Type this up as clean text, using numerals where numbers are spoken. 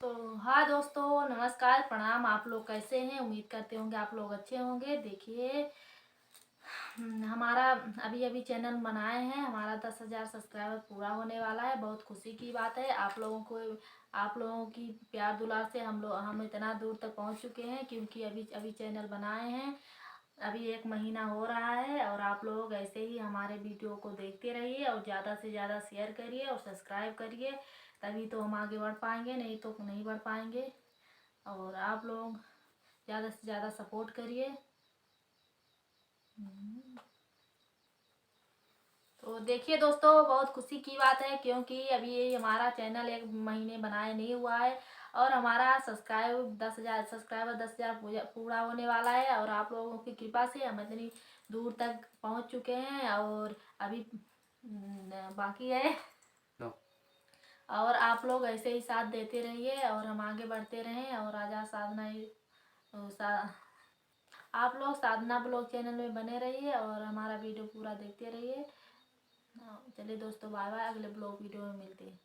तो हाँ दोस्तों, नमस्कार, प्रणाम। आप लोग कैसे हैं? उम्मीद करते होंगे आप लोग अच्छे होंगे। देखिए, हमारा अभी अभी चैनल बनाए हैं, हमारा 10,000 सब्सक्राइबर पूरा होने वाला है। बहुत खुशी की बात है। आप लोगों की प्यार दुलार से हम इतना दूर तक पहुंच चुके हैं, क्योंकि अभी अभी चैनल बनाए हैं। अभी 1 महीना हो रहा है और आप लोग ऐसे ही हमारे वीडियो को देखते रहिए और ज़्यादा से ज़्यादा शेयर करिए और सब्सक्राइब करिए। तभी तो हम आगे बढ़ पाएंगे, नहीं तो नहीं बढ़ पाएंगे। और आप लोग ज़्यादा से ज़्यादा सपोर्ट करिए। तो देखिए दोस्तों, बहुत खुशी की बात है, क्योंकि अभी ये हमारा चैनल 1 महीने बनाए नहीं हुआ है और हमारा 10,000 सब्सक्राइबर पूरा होने वाला है। और आप लोगों की कृपा से हम इतनी दूर तक पहुंच चुके हैं और अभी बाकी है। लो। और आप लोग ऐसे ही साथ देते रहिए और हम आगे बढ़ते रहें। और आजा साधना आप लोग साधना ब्लॉग चैनल में बने रहिए और हमारा वीडियो पूरा देखते रहिए। चलिए दोस्तों, बाय बाय। अगले ब्लॉग वीडियो में मिलते हैं।